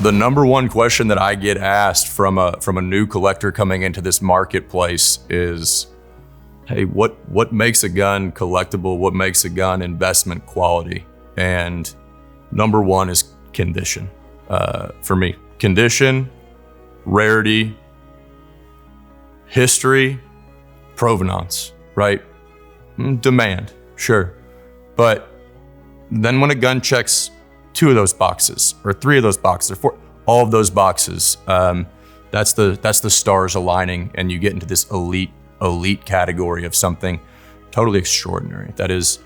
The number one question that I get asked from a new collector coming into this marketplace is, hey, what makes a gun collectible? What makes a gun investment quality? And number one is condition. For me, condition, rarity, history, provenance, right? Demand, sure. But then when a gun checks 2 of those boxes, or 3 of those boxes, or 4, all of those boxes, that's the stars aligning, and you get into this elite category of something totally extraordinary. That is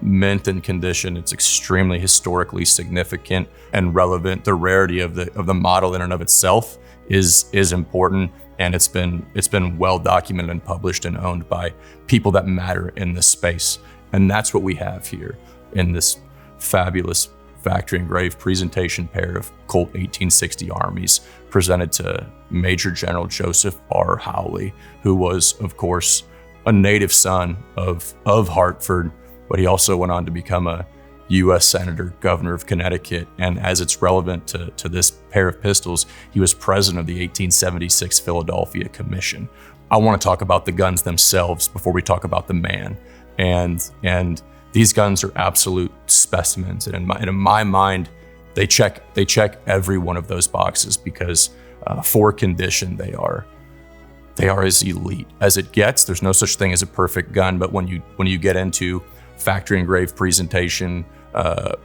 mint and condition. It's extremely historically significant and relevant. The rarity of the model in and of itself is important, and it's been well documented and published and owned by people that matter in this space. And that's what we have here in this fabulous factory engraved presentation pair of Colt 1860 armies presented to Major General Joseph R. Hawley, who was, of course, a native son of Hartford, but he also went on to become a U.S. Senator, Governor of Connecticut, and as it's relevant to this pair of pistols, he was president of the 1876 Philadelphia Commission. I want to talk about the guns themselves before we talk about the man, and these guns are absolute specimens, and in my mind, they check every one of those boxes because for condition, they are as elite as it gets. There's no such thing as a perfect gun, but when you get into factory engraved presentation,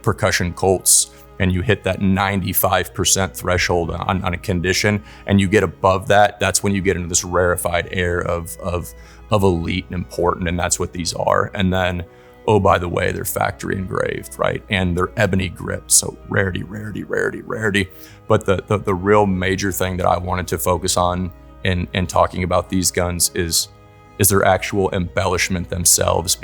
percussion Colts, and you hit that 95% threshold on a condition, and you get above that, that's when you get into this rarefied air of elite and important, and that's what these are. And then, oh, by the way, they're factory engraved, right? And they're ebony grips, so rarity. But the real major thing that I wanted to focus on in talking about these guns is their actual embellishment themselves,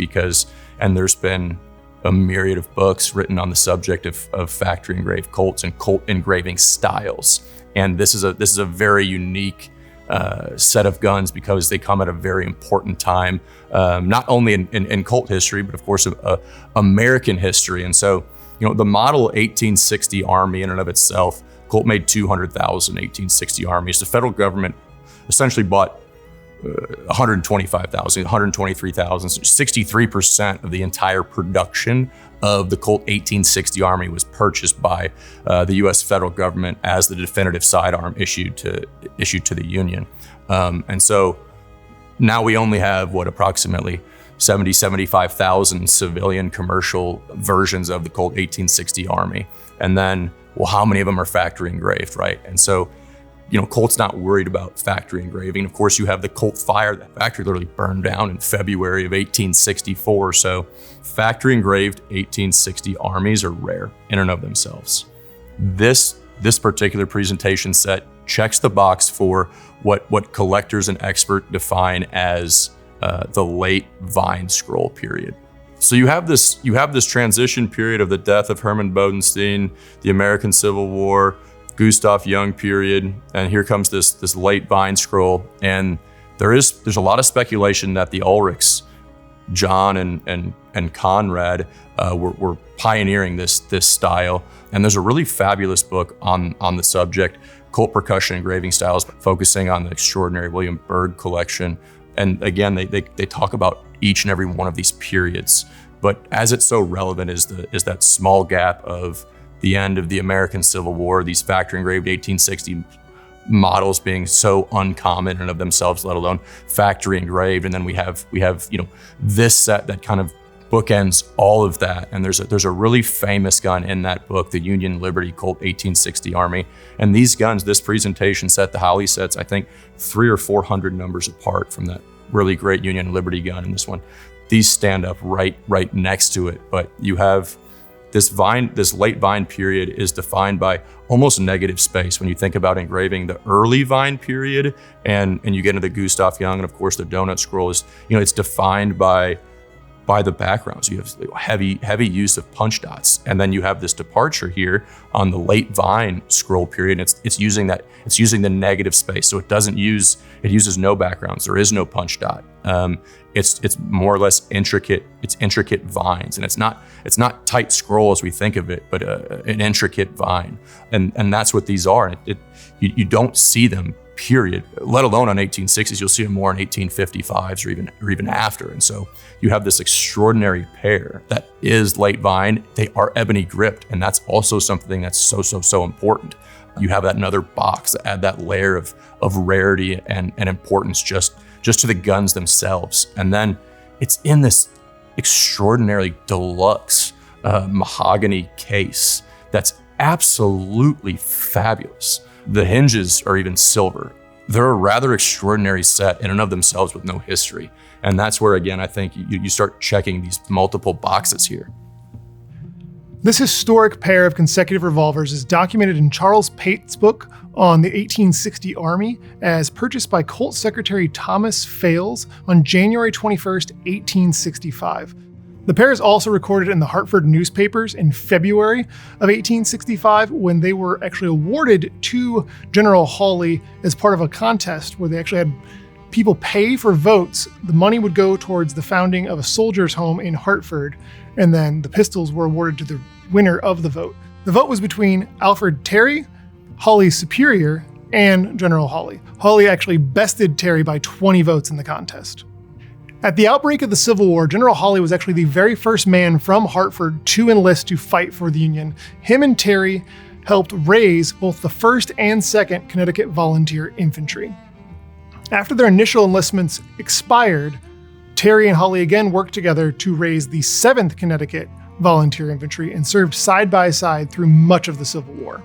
and there's been a myriad of books written on the subject of factory engraved Colts and Colt engraving styles. And this is a very unique set of guns because they come at a very important time, not only in Colt history, but of course American history. And so, the model 1860 Army in and of itself, Colt made 200,000 1860 armies. The federal government essentially bought 125,000, 123,000, 63% of the entire production of the Colt 1860 Army was purchased by the U.S. federal government as the definitive sidearm issued to the Union. And so now we only have approximately 75,000 civilian commercial versions of the Colt 1860 Army. And then, how many of them are factory engraved, right? And so, Colt's not worried about factory engraving. Of course, you have the Colt Fire. That factory literally burned down in February of 1864. So factory engraved 1860 armies are rare in and of themselves. This particular presentation set checks the box for what collectors and experts define as the late Vine Scroll period. So you have this transition period of the death of Herman Bodenstein, the American Civil War, Gustav Young period, and here comes this late Vine Scroll. And there's a lot of speculation that the Ulrichs, John and Conrad, were pioneering this style. And there's a really fabulous book on the subject, Colt Percussion Engraving Styles, focusing on the extraordinary William Berg collection. And again, they talk about each and every one of these periods. But as it's so relevant is that small gap of the end of the American Civil War, these factory engraved 1860 models being so uncommon in and of themselves, let alone factory engraved. And then we have this set that kind of bookends all of that. And there's a really famous gun in that book, the Union Liberty Colt 1860 Army. And these guns, this presentation set, the Hawley sets, I think 300 or 400 numbers apart from that really great Union Liberty gun. And this one, these stand up right next to it. But you have this late Vine period is defined by almost negative space when you think about engraving. The early Vine period and you get into the Gustav Young, and of course the donut scroll is, it's defined by by the backgrounds. You have heavy use of punch dots, and then you have this departure here on the late Vine scroll period. It's using the negative space, so it uses no backgrounds. There is no punch dot. It's more or less intricate. It's intricate vines, and it's not tight scroll as we think of it, but an intricate vine, and that's what these are. You don't see them, period, let alone on 1860s. You'll see them more in 1855s or even after. And so you have this extraordinary pair that is late Vine. They are ebony gripped, and that's also something that's so important. You have that another box that add that layer of rarity and importance just to the guns themselves. And then it's in this extraordinarily deluxe mahogany case that's absolutely fabulous. The hinges are even silver. They're a rather extraordinary set in and of themselves with no history. And that's where, again, I think you start checking these multiple boxes here. This historic pair of consecutive revolvers is documented in Charles Pate's book on the 1860 Army as purchased by Colt Secretary Thomas Fales on January 21st, 1865. The pair is also recorded in the Hartford newspapers in February of 1865 when they were actually awarded to General Hawley as part of a contest where they actually had people pay for votes. The money would go towards the founding of a soldier's home in Hartford, and then the pistols were awarded to the winner of the vote. The vote was between Alfred Terry, Hawley's superior, and General Hawley. Hawley actually bested Terry by 20 votes in the contest. At the outbreak of the Civil War, General Hawley was actually the very first man from Hartford to enlist to fight for the Union. Him and Terry helped raise both the 1st and 2nd Connecticut Volunteer Infantry. After their initial enlistments expired, Terry and Hawley again worked together to raise the 7th Connecticut Volunteer Infantry and served side by side through much of the Civil War.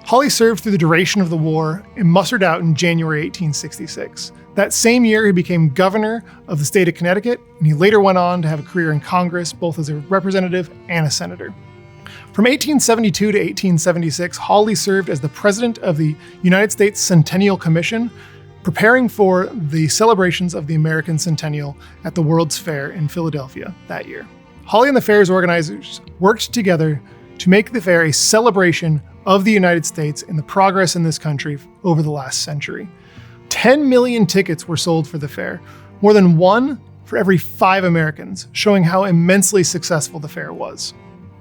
Hawley served through the duration of the war and mustered out in January 1866. That same year, he became governor of the state of Connecticut, and he later went on to have a career in Congress, both as a representative and a senator. From 1872 to 1876, Hawley served as the president of the United States Centennial Commission, preparing for the celebrations of the American Centennial at the World's Fair in Philadelphia that year. Hawley and the fair's organizers worked together to make the fair a celebration of the United States and the progress in this country over the last century. 10 million tickets were sold for the fair, more than one for every 5 Americans, showing how immensely successful the fair was.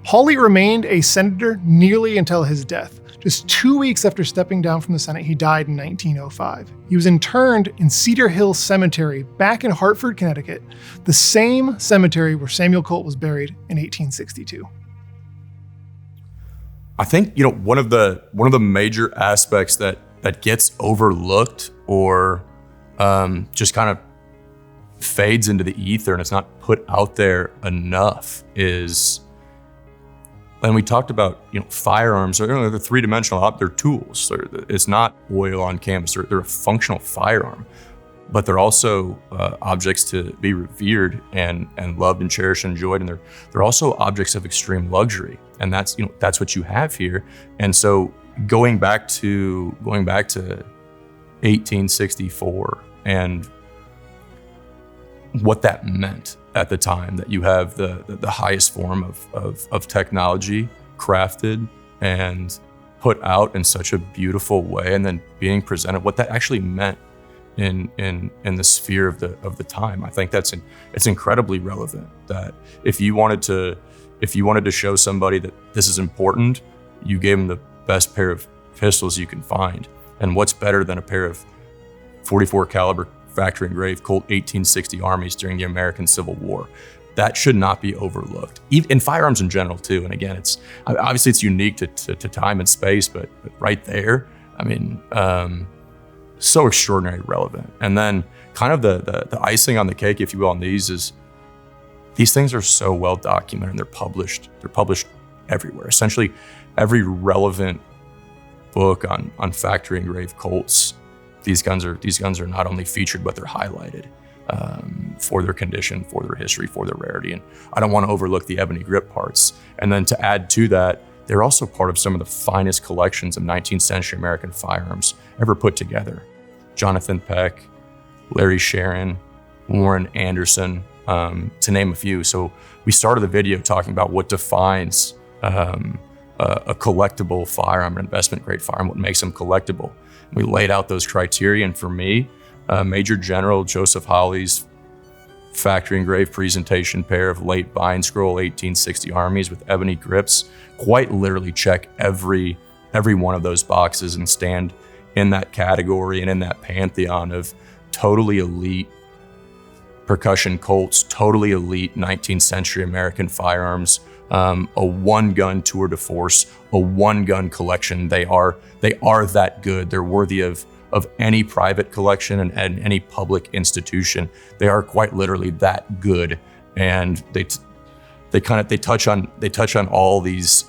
Hawley remained a senator nearly until his death. Just 2 weeks after stepping down from the Senate, he died in 1905. He was interred in Cedar Hill Cemetery back in Hartford, Connecticut, the same cemetery where Samuel Colt was buried in 1862. I think, one of the major aspects that gets overlooked or just kind of fades into the ether and it's not put out there enough is, and we talked about, firearms, they're three-dimensional, they're tools. It's not oil on canvas, they're a functional firearm, but they're also objects to be revered and loved and cherished and enjoyed. And they're also objects of extreme luxury. And that's what you have here. And so going back to 1864 and what that meant at the time, that you have the highest form of technology crafted and put out in such a beautiful way, and then being presented, what that actually meant in the sphere of the time. I think it's incredibly relevant that if you wanted to show somebody that this is important, you gave them the best pair of pistols you can find. And what's better than a pair of 44 caliber factory engraved Colt 1860 armies during the American Civil War? That should not be overlooked. Even in firearms in general too. And again, it's unique to time and space, but right there, so extraordinarily relevant. And then kind of the icing on the cake, if you will, on these is these things are so well documented and they're published everywhere. Essentially every relevant book on factory engraved Colts, these guns are not only featured, but they're highlighted for their condition, for their history, for their rarity. And I don't want to overlook the ebony grip parts. And then to add to that, they're also part of some of the finest collections of 19th century American firearms ever put together. Jonathan Peck, Larry Sharon, Warren Anderson, to name a few. So we started the video talking about what defines a collectible firearm, an investment grade firearm, what makes them collectible. We laid out those criteria, and for me, Major General Joseph Hawley's factory engraved presentation pair of late bind scroll 1860 armies with ebony grips quite literally check every one of those boxes and stand in that category and in that pantheon of totally elite percussion Colts, totally elite 19th century American firearms, a one-gun tour de force, a one-gun collection. They are that good. They're worthy of any private collection and any public institution. They are quite literally that good, and they touch on all these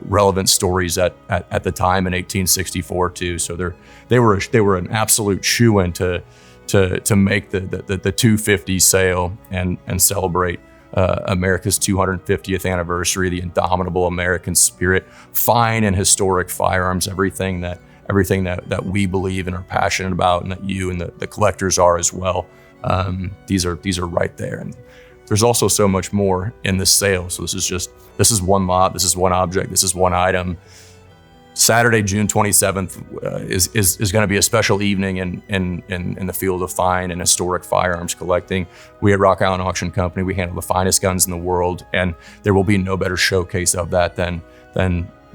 relevant stories at the time in 1864 too. So they were an absolute shoo-in to make the 250 sale and celebrate America's 250th anniversary, the indomitable American spirit, fine and historic firearms, everything that we believe and are passionate about, and that you and the collectors are as well. These are right there. And there's also so much more in this sale. So this is one lot, this is one object, this is one item. Saturday, June 27th is going to be a special evening in the field of fine and historic firearms collecting. We at Rock Island Auction Company, we handle the finest guns in the world, and there will be no better showcase of that than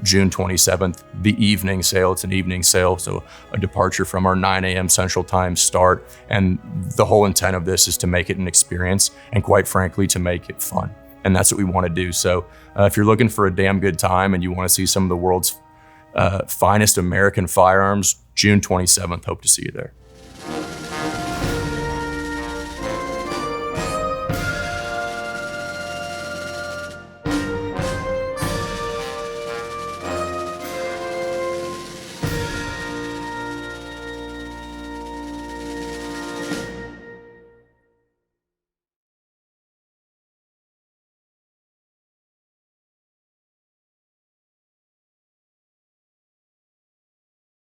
June 27th, the evening sale. It's an evening sale, so a departure from our 9 a.m. Central Time start. And the whole intent of this is to make it an experience, and quite frankly, to make it fun. And that's what we want to do. So if you're looking for a damn good time and you want to see some of the world's finest American firearms, June 27th, hope to see you there.